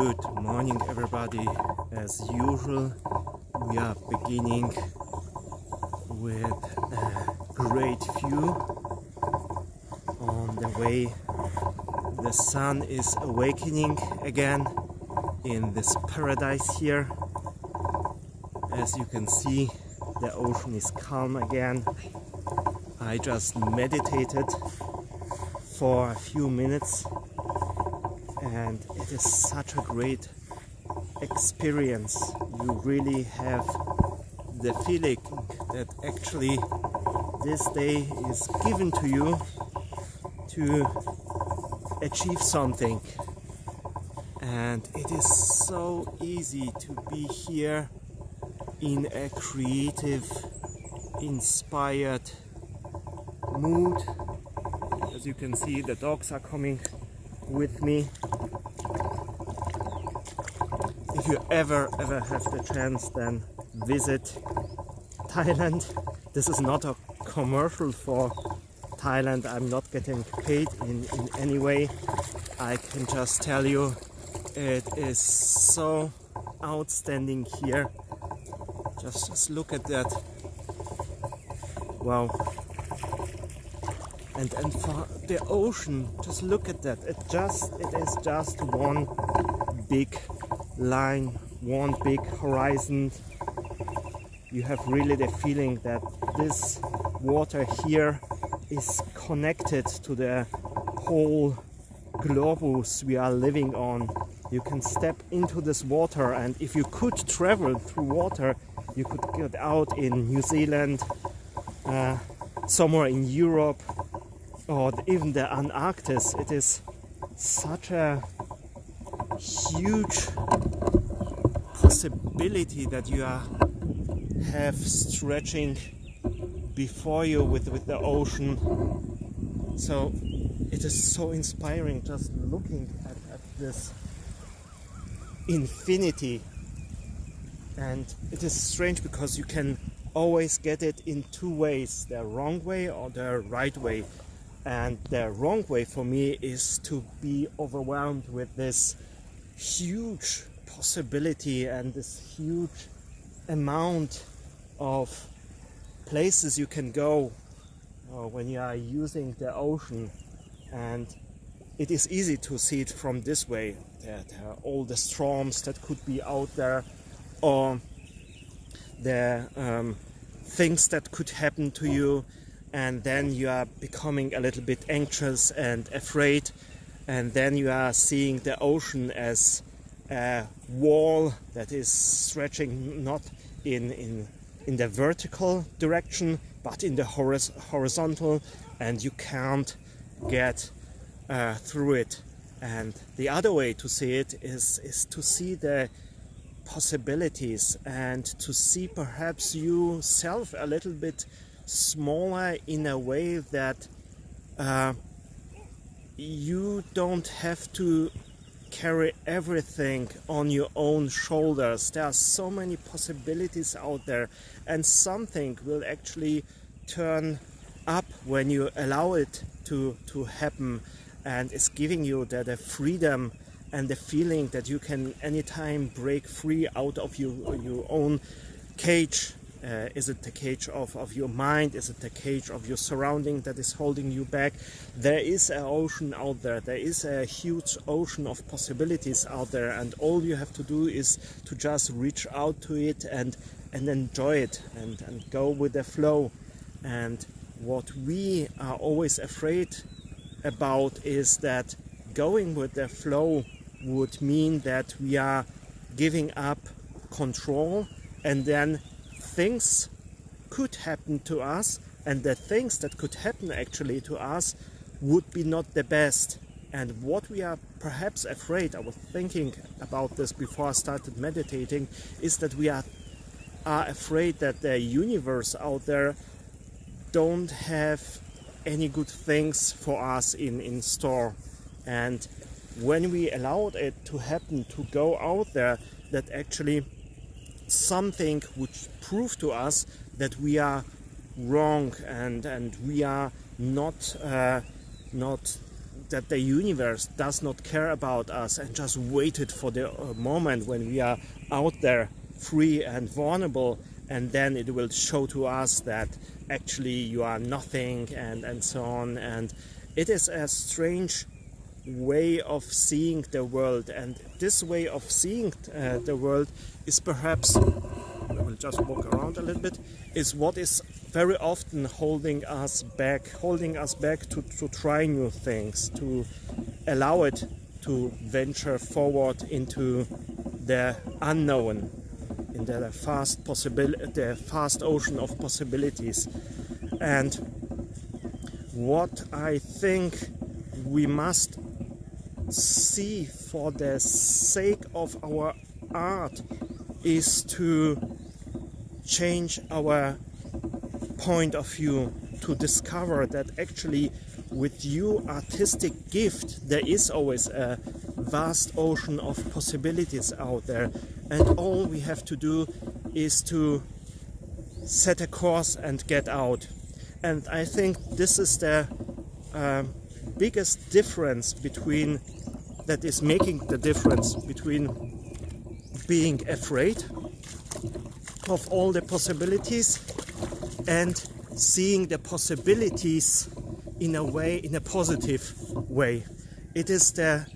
Good morning, everybody. As usual, we are beginning with a great view on the way the sun is awakening again in this paradise here. As you can see, the ocean is calm again. I just meditated for a few minutes and it is such a great experience. You really have the feeling that actually this day is given to you to achieve something, and it is so easy to be here in a creative, inspired mood. As you can see, the dogs are coming with me. If you ever have the chance, then visit Thailand. This is not a commercial for Thailand. I'm not getting paid in any way. I can just tell you it is so outstanding here. Just look at that. Wow. And for the ocean, just look at that. It is just one big line, one big horizon. You have really the feeling that this water here is connected to the whole globus we are living on. You can step into this water, and if you could travel through water, you could get out in New Zealand, somewhere in Europe, or even the Antarctic. It is such a huge possibility that you have stretching before you with the ocean. So it is so inspiring just looking at this infinity. And it is strange because you can always get it in two ways, the wrong way or the right way. And the wrong way for me is to be overwhelmed with this huge possibility and this huge amount of places you can go when you are using the ocean. And it is easy to see it from this way, that all the storms that could be out there, or the things that could happen to you, and then you are becoming a little bit anxious and afraid, and then you are seeing the ocean as a wall that is stretching not in the vertical direction but in the horizontal, and you can't get through it. And the other way to see it is to see the possibilities and to see perhaps yourself a little bit smaller, in a way that you don't have to carry everything on your own shoulders. There are so many possibilities out there, and something will actually turn up when you allow it to happen, and it's giving you the freedom and the feeling that you can anytime break free out of your own cage. Is it the cage of your mind? Is it the cage of your surrounding that is holding you back? There is an ocean out there. There is a huge ocean of possibilities out there, and all you have to do is to just reach out to it and enjoy it and go with the flow. And what we are always afraid about is that going with the flow would mean that we are giving up control, and then things could happen to us, and the things that could happen actually to us would be not the best. And what we are perhaps afraid, I was thinking about this before I started meditating, is that we are afraid that the universe out there don't have any good things for us in store. And when we allowed it to happen, to go out there, that actually something would prove to us that we are wrong and we are not that the universe does not care about us and just waited for the moment when we are out there free and vulnerable, and then it will show to us that actually you are nothing, and so on. And it is a strange way of seeing the world, and this way of seeing the world is perhaps, I will just walk around a little bit, is what is very often holding us back to try new things, to allow it to venture forward into the unknown, in the vast ocean of possibilities. And what I think we must see for the sake of our art is to change our point of view, to discover that actually with your artistic gift there is always a vast ocean of possibilities out there, and all we have to do is to set a course and get out. And I think this is the biggest difference between, that is making the difference between being afraid of all the possibilities and seeing the possibilities in a way, in a positive way. It is the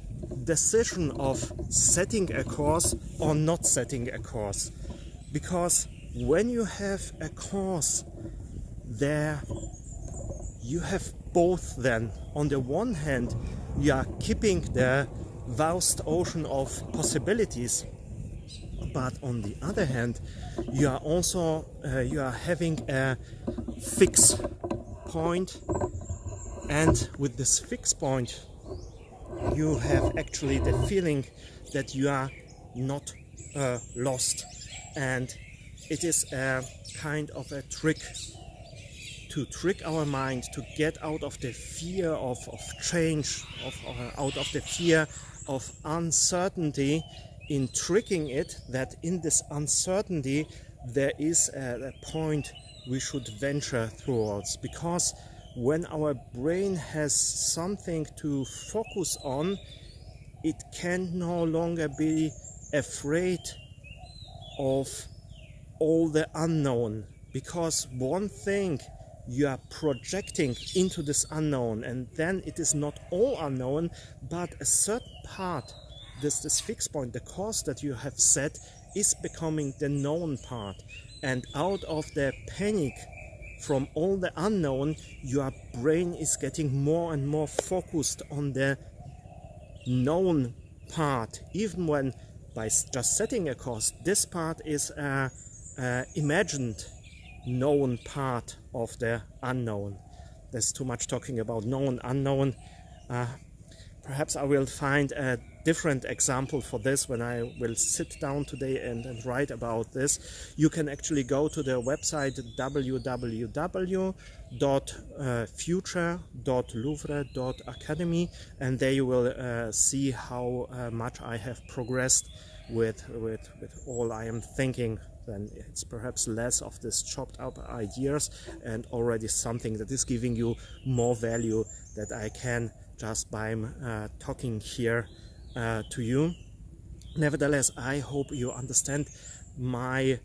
decision of setting a course or not setting a course. Because when you have a course, there you have both. Then on the one hand you are keeping the vast ocean of possibilities, but on the other hand you are also you are having a fixed point, and with this fixed point you have actually the feeling that you are not lost. And it is a kind of a trick to trick our mind to get out of the fear of change, out of the fear of uncertainty, in tricking it that in this uncertainty there is a point we should venture towards. Because when our brain has something to focus on, it can no longer be afraid of all the unknown, because one thing you are projecting into this unknown, and then it is not all unknown, but a certain part, this fixed point, the course that you have set, is becoming the known part. And out of the panic from all the unknown, your brain is getting more and more focused on the known part, even when by just setting a course, this part is a imagined known part of the unknown. There's too much talking about known, unknown. Perhaps I will find a different example for this when I will sit down today and write about this. You can actually go to the website www.future.Louvre.Academy, and there you will see how much I have progressed with all I am thinking. Then it's perhaps less of this chopped up ideas and already something that is giving you more value that I can just by talking here to you. Nevertheless, I hope you understand my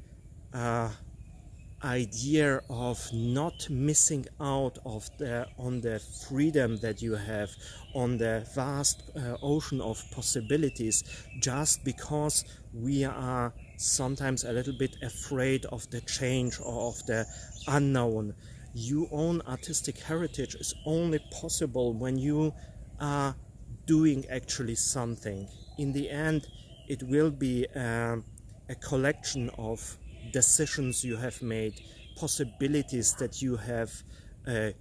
idea of not missing out on the freedom that you have, on the vast ocean of possibilities, just because we are sometimes a little bit afraid of the change or of the unknown. Your own artistic heritage is only possible when you are doing actually something. In the end, it will be a collection of decisions you have made, possibilities that you have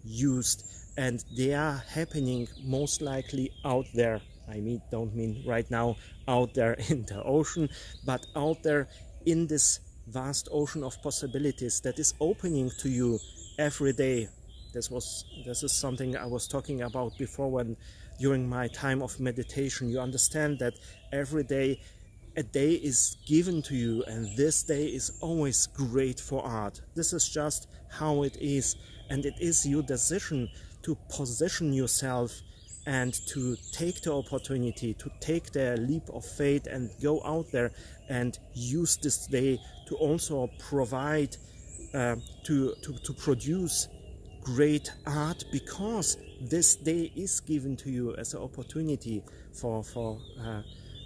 used, and they are happening most likely out there. I don't mean right now out there in the ocean, but out there in this vast ocean of possibilities that is opening to you every day. This is something I was talking about before, when during my time of meditation. You understand that every day a day is given to you, and this day is always great for art. This is just how it is, and it is your decision to position yourself and to take the opportunity, to take the leap of faith and go out there and use this day to also provide, to produce great art, because this day is given to you as an opportunity for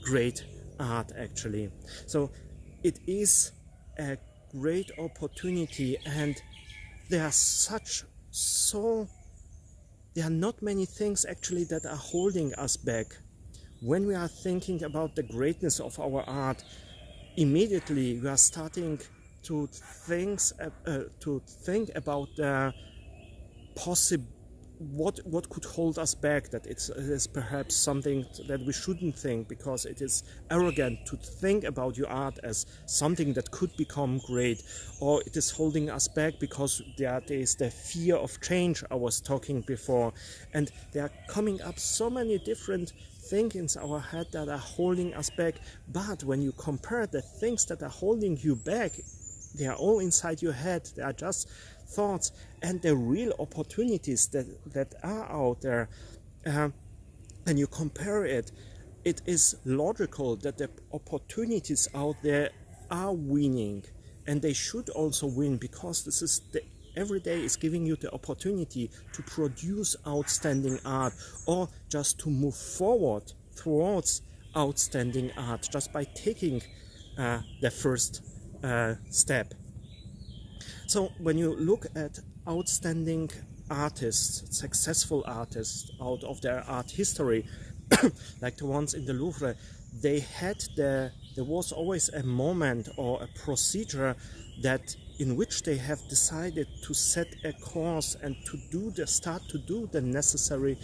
great art actually. So it is a great opportunity, and there are there are not many things actually that are holding us back. When we are thinking about the greatness of our art, immediately we are starting to think about the what could hold us back, that it is perhaps something that we shouldn't think, because it is arrogant to think about your art as something that could become great, or it is holding us back because there is the fear of change I was talking before, and there are coming up so many different things in our head that are holding us back. But when you compare the things that are holding you back, they are all inside your head. They are just thoughts, and the real opportunities that are out there, and you compare it, it is logical that the opportunities out there are winning, and they should also win, because this is every day is giving you the opportunity to produce outstanding art, or just to move forward towards outstanding art just by taking the first step. So when you look at outstanding artists, successful artists out of their art history, like the ones in the Louvre, there was always a moment or a procedure in which they have decided to set a course and to start to do the necessary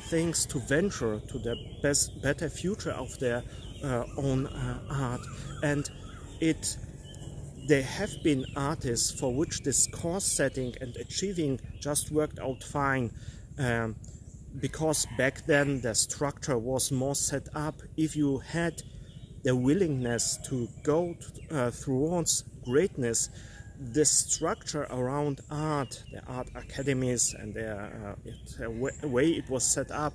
things to venture to the better future of their own art. And there have been artists for which this course setting and achieving just worked out fine, because back then the structure was more set up. If you had the willingness to go towards greatness, the structure around art, the art academies and the way it was set up,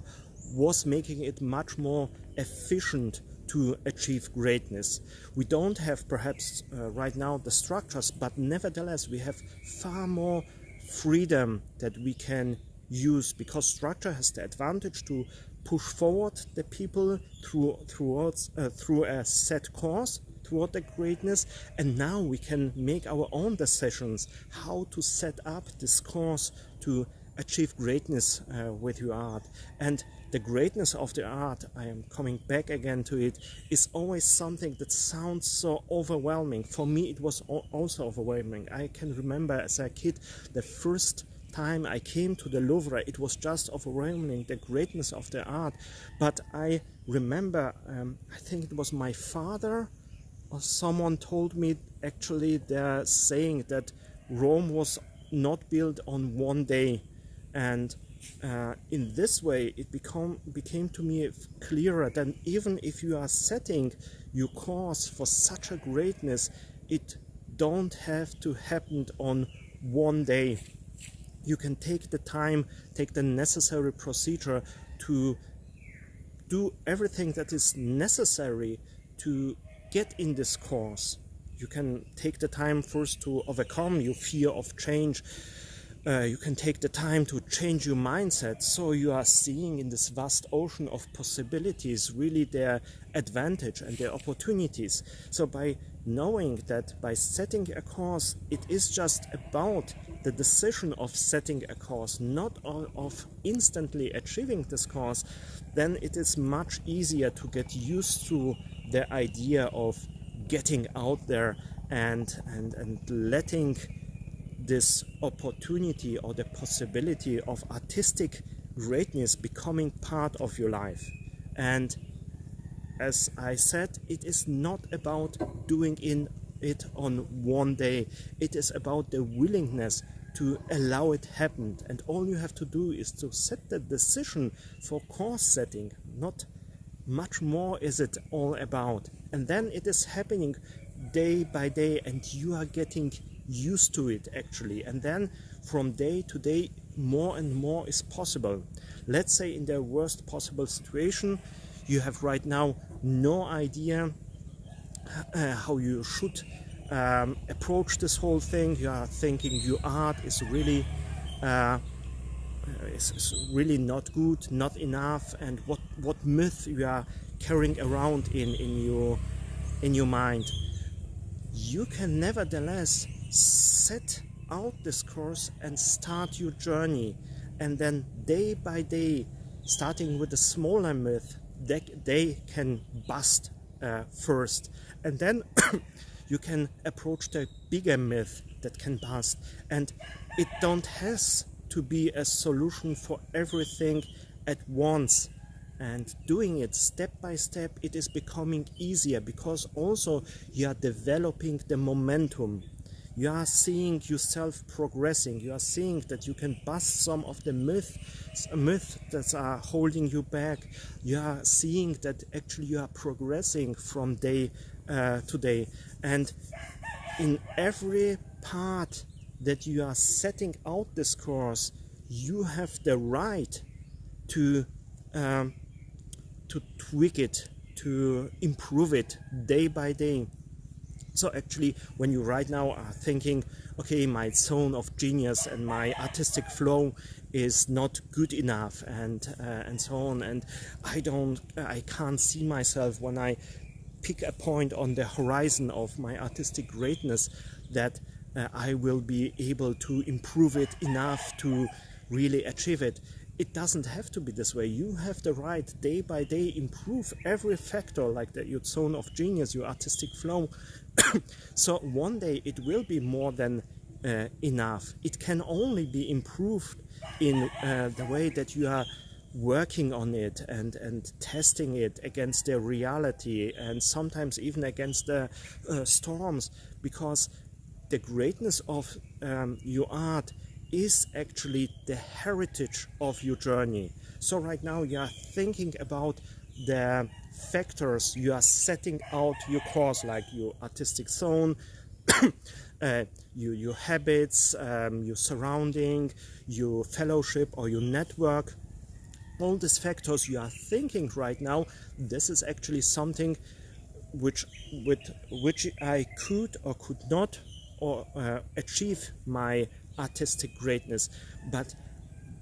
was making it much more efficient to achieve greatness. We don't have perhaps right now the structures, but nevertheless we have far more freedom that we can use, because structure has the advantage to push forward the people through a set course toward the greatness, and now we can make our own decisions how to set up this course to achieve greatness with your art. And the greatness of the art, I am coming back again to it, is always something that sounds so overwhelming. For me it was also overwhelming. I can remember as a kid, the first time I came to the Louvre, it was just overwhelming, the greatness of the art. But I remember, I think it was my father or someone told me, actually they're saying that Rome was not built on one day. And in this way it became to me clearer that even if you are setting your course for such a greatness, it don't have to happen on one day. You can take the time, take the necessary procedure to do everything that is necessary to get in this course. You can take the time first to overcome your fear of change. You can take the time to change your mindset, so you are seeing in this vast ocean of possibilities really their advantage and their opportunities. So by knowing that by setting a course, it is just about the decision of setting a course, not of instantly achieving this course, then it is much easier to get used to the idea of getting out there and letting this opportunity or the possibility of artistic greatness becoming part of your life. And as I said, it is not about doing it on one day. It is about the willingness to allow it happen. And all you have to do is to set the decision for course setting. Not much more is it all about. And then it is happening day by day, and you are getting used to it actually. And then from day to day, more and more is possible. Let's say in the worst possible situation, you have right now no idea how you should approach this whole thing. You are thinking your art is really not good, not enough, and what myth you are carrying around in your mind. You can nevertheless set out this course and start your journey, and then day by day, starting with a smaller myth, they can bust first, and then you can approach the bigger myth that can bust. And it don't has to be a solution for everything at once. And doing it step by step, it is becoming easier, because also you are developing the momentum. You are seeing yourself progressing. You are seeing that you can bust some of the myths that are holding you back. You are seeing that actually you are progressing from day to day. And in every part that you are setting out this course, you have the right to tweak it, to improve it day by day. So actually, when you right now are thinking, okay, my zone of genius and my artistic flow is not good enough, and so on, and I can't see myself when I pick a point on the horizon of my artistic greatness that I will be able to improve it enough to really achieve it. It doesn't have to be this way. You have the right day by day improve every factor, like your zone of genius, your artistic flow. So one day it will be more than enough. It can only be improved in the way that you are working on it and testing it against the reality, and sometimes even against the storms, because the greatness of your art is actually the heritage of your journey. So right now you are thinking about the factors you are setting out your course, like your artistic zone, your habits, your surrounding, your fellowship or your network. All these factors you are thinking right now, this is actually something with which I could or could not achieve my artistic greatness. But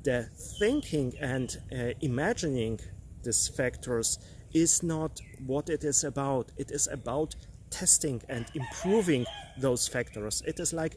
the thinking and imagining these factors is not what it is about. It is about testing and improving those factors. It is like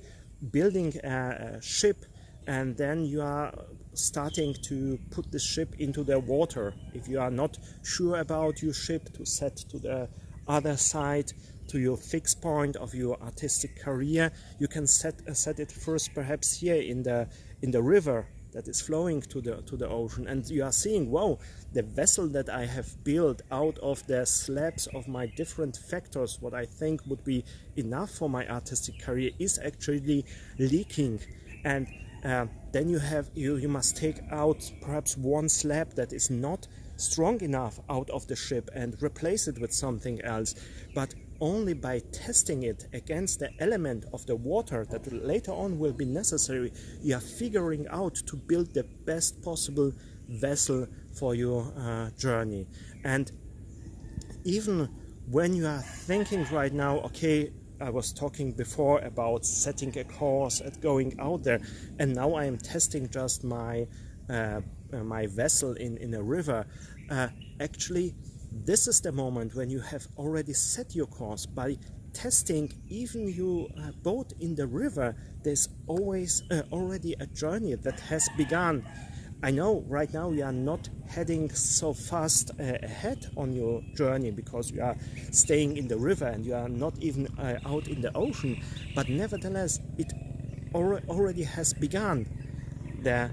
building a ship, and then you are starting to put the ship into the water. If you are not sure about your ship to set to the other side, to your fixed point of your artistic career, you can set it first perhaps here in the river that is flowing to the ocean, and you are seeing, wow, the vessel that I have built out of the slabs of my different factors, what I think would be enough for my artistic career, is actually leaking. And then you must take out perhaps one slab that is not strong enough out of the ship and replace it with something else. But only by testing it against the element of the water that later on will be necessary, you are figuring out to build the best possible vessel for your journey. And even when you are thinking right now, okay, I was talking before about setting a course and going out there, and now I am testing just my vessel in a river. Actually, this is the moment when you have already set your course. By testing even your boat in the river, there's always already a journey that has begun. I know right now you are not heading so fast ahead on your journey because you are staying in the river and you are not even out in the ocean, but nevertheless it already has begun. The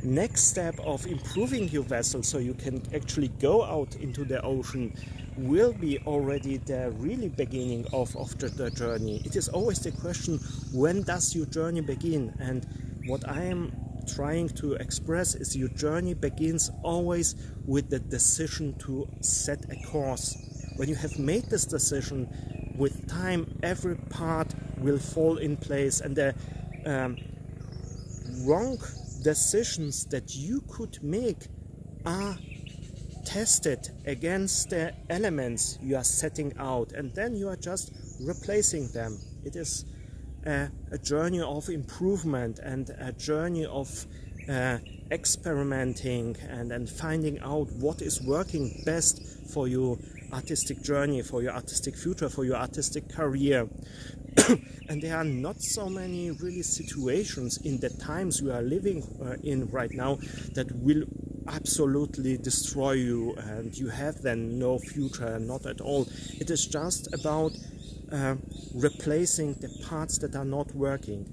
next step of improving your vessel so you can actually go out into the ocean will be already the really beginning of the journey. It is always the question, when does your journey begin? And what I am trying to express is your journey begins always with the decision to set a course. When you have made this decision, with time every part will fall in place, and the wrong decisions that you could make are tested against the elements you are setting out, and then you are just replacing them. It is a journey of improvement and a journey of experimenting and finding out what is working best for your artistic journey, for your artistic future, for your artistic career. And there are not so many really situations in the times we are living in right now that will absolutely destroy you and you have then no future, not at all. It is just about replacing the parts that are not working.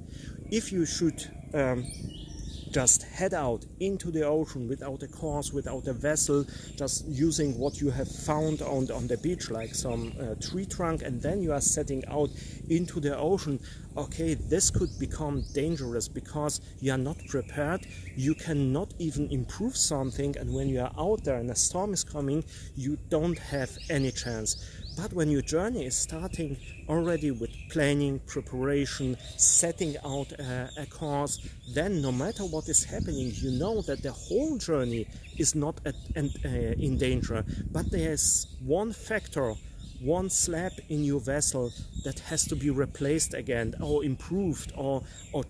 If you should just head out into the ocean without a course, without a vessel, just using what you have found on the beach, like some tree trunk, and then you are setting out into the ocean, okay, this could become dangerous because you are not prepared. You cannot even improve something, and when you are out there and a storm is coming, you don't have any chance. But when your journey is starting already with planning, preparation, setting out a course, then no matter what is happening, you know that the whole journey is not in danger. But there's one factor, one slab in your vessel that has to be replaced again, or improved, or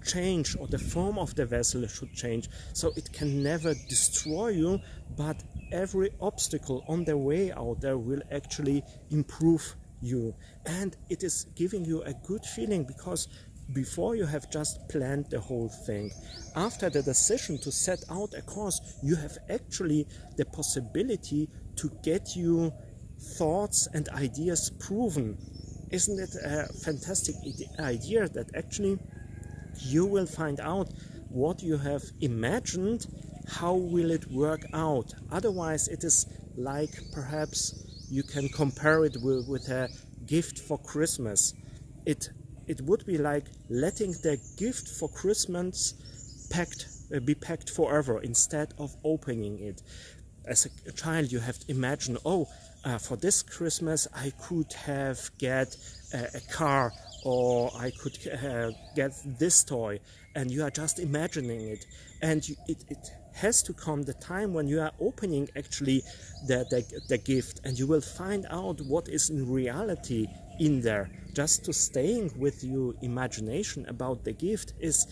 changed, or the form of the vessel should change. So it can never destroy you, but every obstacle on the way out there will actually improve you. And it is giving you a good feeling, because before you have just planned the whole thing. After the decision to set out a course, you have actually the possibility to get your thoughts and ideas proven. Isn't it a fantastic idea that actually you will find out what you have imagined, how will it work out? Otherwise it is like, perhaps you can compare it with a gift for Christmas. It would be like letting the gift for Christmas be packed forever instead of opening it. As a child you have to imagine, for this Christmas I could have get a car, or I could get this toy, and you are just imagining it. And it has to come the time when you are opening actually the gift, and you will find out what is in reality in there. Just to staying with your imagination about the gift is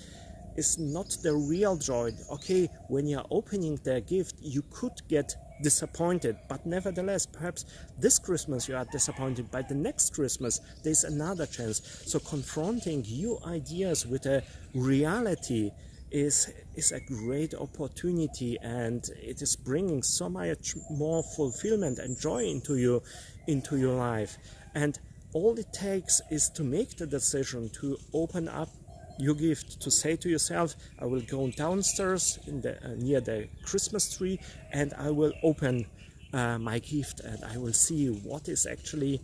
not the real joy. Okay, when you are opening the gift you could get disappointed, but nevertheless perhaps this Christmas you are disappointed, by the next Christmas there's another chance. So confronting your ideas with a reality is a great opportunity, and it is bringing so much more fulfillment and joy into your life. And all it takes is to make the decision to open up your gift, to say to yourself, I will go downstairs near the Christmas tree and I will open my gift, and I will see what is actually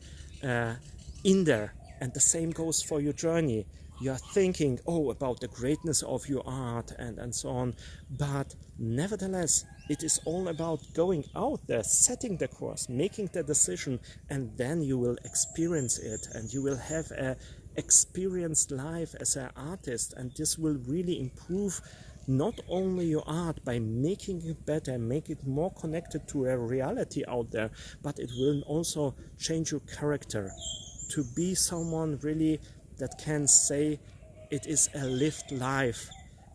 in there. And the same goes for your journey. You are thinking about the greatness of your art and so on, but nevertheless it is all about going out there, setting the course, making the decision, and then you will experience it, and you will have a experienced life as an artist. And this will really improve not only your art by making it better, make it more connected to a reality out there, but it will also change your character to be someone really that can say it is a lived life.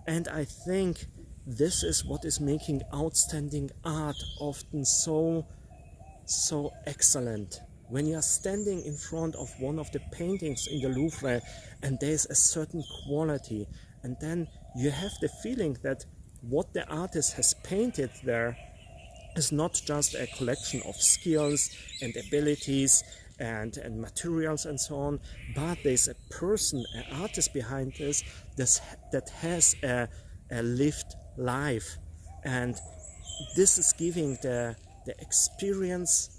And I think this is what is making outstanding art often so excellent. When you are standing in front of one of the paintings in the Louvre and there's a certain quality, and then you have the feeling that what the artist has painted there is not just a collection of skills and abilities and materials and so on, but there's a person, an artist behind this that has a lived life. And this is giving the experience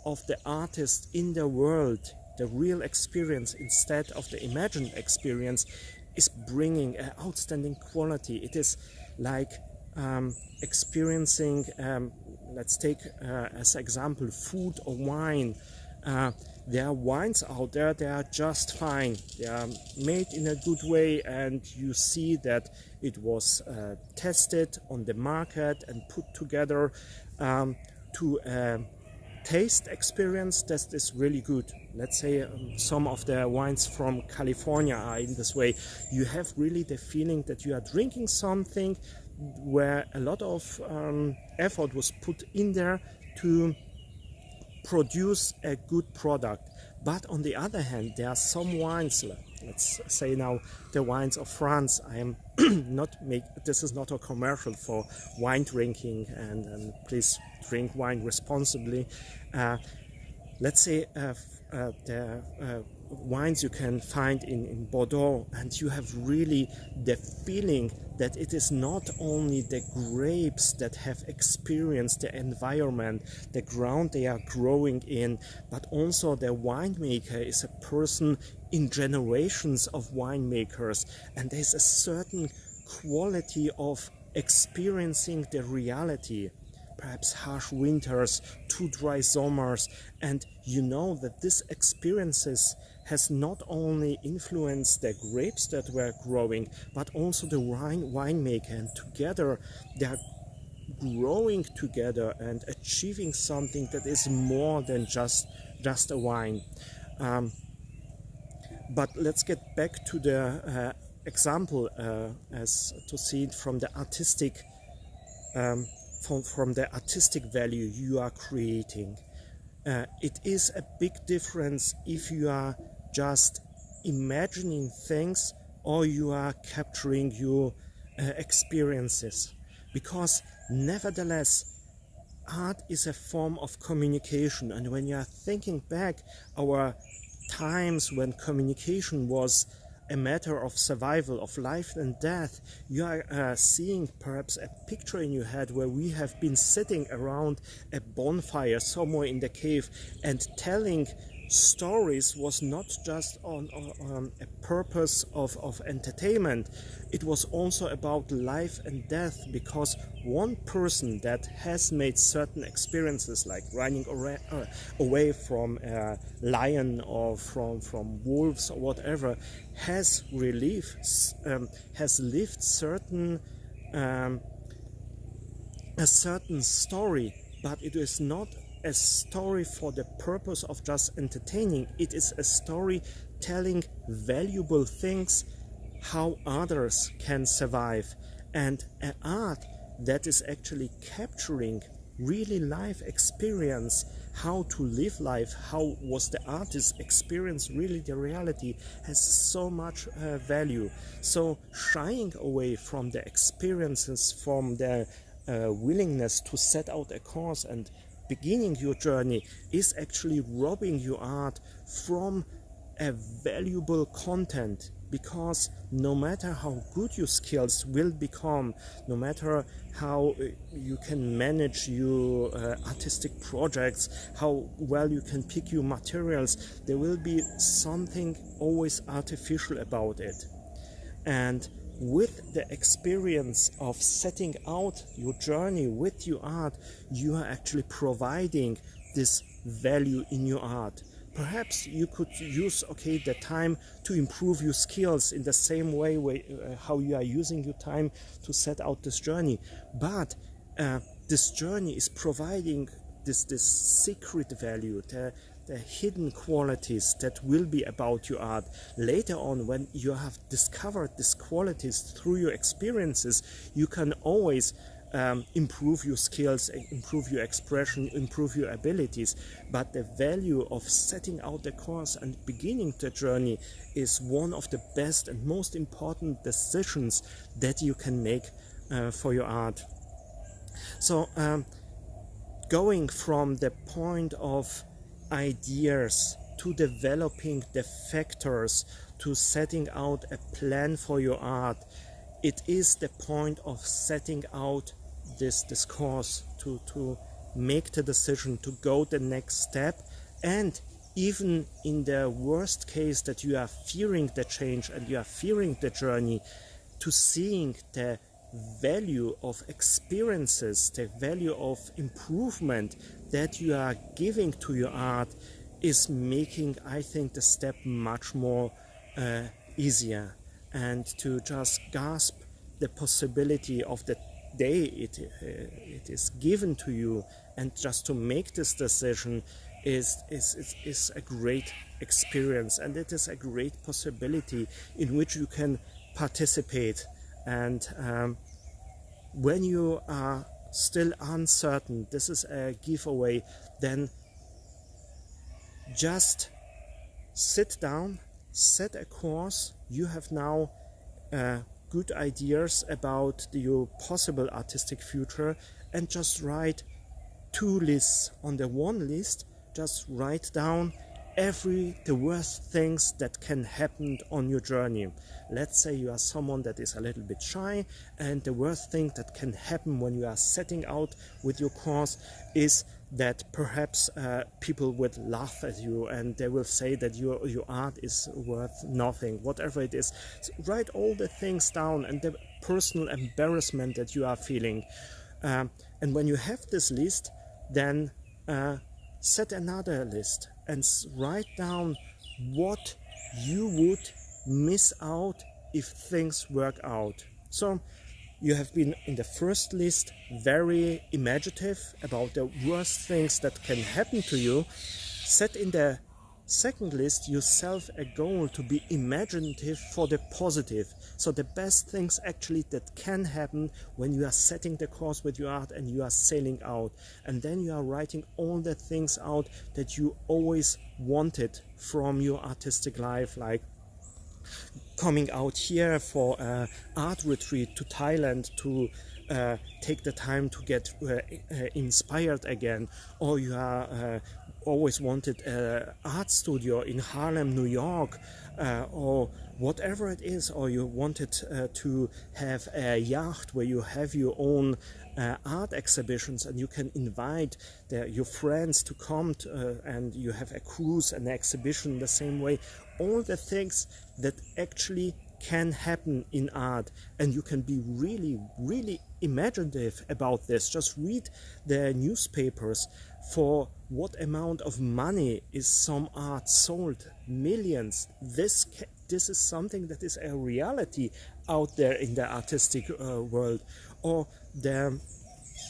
of the artist in the world, the real experience instead of the imagined experience, is bringing an outstanding quality. It is like experiencing, let's take as example food or wine. There are wines out there, they are just fine. They are made in a good way, and you see that it was tested on the market and put together to taste experience that is really good. Let's say some of the wines from California are in this way. You have really the feeling that you are drinking something where a lot of effort was put in there to produce a good product. But on the other hand, there are some wines, let's say now the wines of France. I am this is not a commercial for wine drinking, and please drink wine responsibly. Let's say the wines you can find in Bordeaux, and you have really the feeling that it is not only the grapes that have experienced the environment, the ground they are growing in, but also the winemaker is a person in generations of winemakers, and there's a certain quality of experiencing the reality. Perhaps harsh winters, too dry summers, and you know that this experiences has not only influenced the grapes that were growing, but also the winemaker, and together they are growing together and achieving something that is more than just a wine. But let's get back to the example as to see it from the artistic from the artistic value you are creating. It is a big difference if you are just imagining things or you are capturing your experiences, because nevertheless art is a form of communication. And when you are thinking back our times when communication was a matter of survival, of life and death, you are seeing perhaps a picture in your head where we have been sitting around a bonfire somewhere in the cave, and telling stories was not just on a purpose of entertainment. It was also about life and death, because one person that has made certain experiences, like running away from a lion or from wolves or whatever, has lived a certain story, but it is not a story for the purpose of just entertaining. It is a story telling valuable things, how others can survive, and an art that is actually capturing really life experience, how to live life, how was the artist's experience really the reality, has so much value. So shying away from the experiences, from the willingness to set out a course and beginning your journey, is actually robbing your art from a valuable content. Because no matter how good your skills will become, no matter how you can manage your artistic projects, how well you can pick your materials, there will be something always artificial about it. And with the experience of setting out your journey with your art, you are actually providing this value in your art. Perhaps you could use the time to improve your skills in the same way how you are using your time to set out this journey. But this journey is providing this secret value, the hidden qualities that will be about your art. Later on, when you have discovered these qualities through your experiences, you can always improve your skills, improve your expression, improve your abilities. But the value of setting out the course and beginning the journey is one of the best and most important decisions that you can make for your art. So going from the point of ideas to developing the factors to setting out a plan for your art, it is the point of setting out this course to make the decision to go the next step. And even in the worst case that you are fearing the change and you are fearing the journey, to seeing the value of experiences, the value of improvement that you are giving to your art, is making, I think, the step much more easier, and to just grasp the possibility of the day it is given to you, and just to make this decision is a great experience, and it is a great possibility in which you can participate. And when you are still uncertain, this is a giveaway, then just sit down, set a course. You have now good ideas about your possible artistic future, and just write 2 lists. On the one list, just write down the worst things that can happen on your journey. Let's say you are someone that is a little bit shy, and the worst thing that can happen when you are setting out with your course is that perhaps people would laugh at you, and they will say that your art is worth nothing, whatever it is. So write all the things down, and the personal embarrassment that you are feeling. And when you have this list, then set another list and write down what you would miss out if things work out. So you have been in the first list very imaginative about the worst things that can happen to you. Set in the second list yourself a goal to be imaginative for the positive. So the best things actually that can happen when you are setting the course with your art and you are sailing out. And then you are writing all the things out that you always wanted from your artistic life, like coming out here for an art retreat to Thailand to take the time to get inspired again, or you are always wanted an art studio in Harlem, New York, or whatever it is, or you wanted to have a yacht where you have your own art exhibitions and you can invite your friends to come and you have a cruise and an exhibition the same way. All the things that actually can happen in art, and you can be really, really imaginative about this. Just read the newspapers. For what amount of money is some art sold? Millions. This is something that is a reality out there in the artistic world. Or the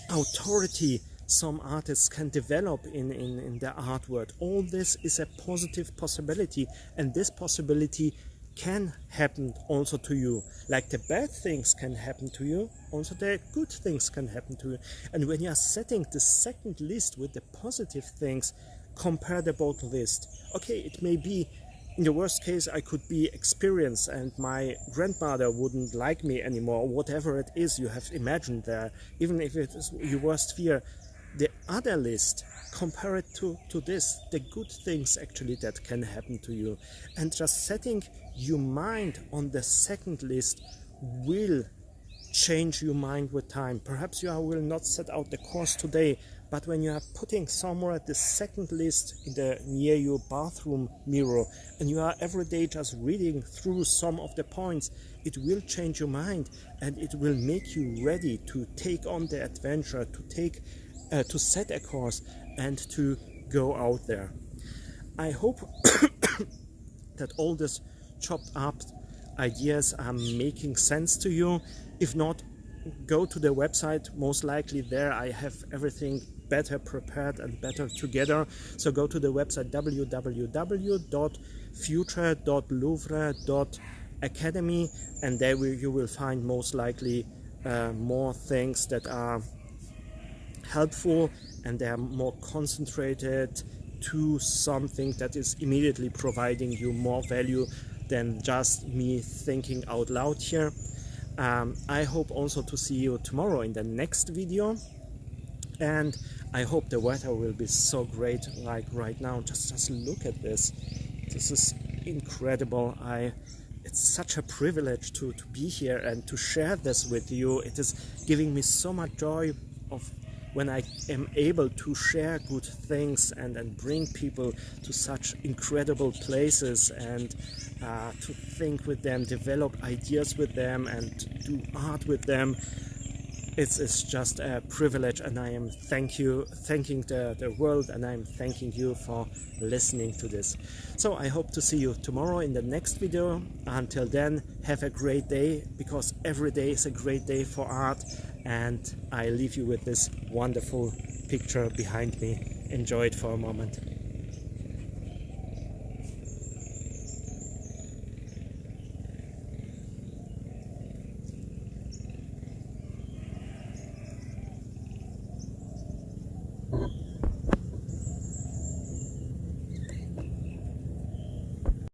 authority some artists can develop in their artwork. All this is a positive possibility, and this possibility can happen also to you. Like the bad things can happen to you, also the good things can happen to you. And when you are setting the second list with the positive things, compare the both list. Okay, it may be, in the worst case, I could be experienced and my grandmother wouldn't like me anymore, whatever it is you have imagined there, even if it is your worst fear. The other list, compare it to this, the good things actually that can happen to you. And just setting your mind on the second list will change your mind with time. Perhaps you will not set out the course today, but when you are putting somewhere the second list near your bathroom mirror, and you are every day just reading through some of the points, it will change your mind, and it will make you ready to take on the adventure, to set a course and to go out there. I hope that all these chopped up ideas are making sense to you. If not, go to the website. Most likely there I have everything better prepared and better together. So go to the website www.future.louvre.academy, and there you will find most likely more things that are helpful, and they are more concentrated to something that is immediately providing you more value than just me thinking out loud here. I hope also to see you tomorrow in the next video, and I hope the weather will be so great like right now. Just look at this. This is incredible. It's such a privilege to be here and to share this with you. It is giving me so much joy when I am able to share good things and bring people to such incredible places, and to think with them, develop ideas with them, and do art with them. it's just a privilege, and I am thanking the world, and I'm thanking you for listening to this. So I hope to see you tomorrow in the next video. Until then, have a great day, because every day is a great day for art, and I leave you with this wonderful picture behind me. Enjoy it for a moment.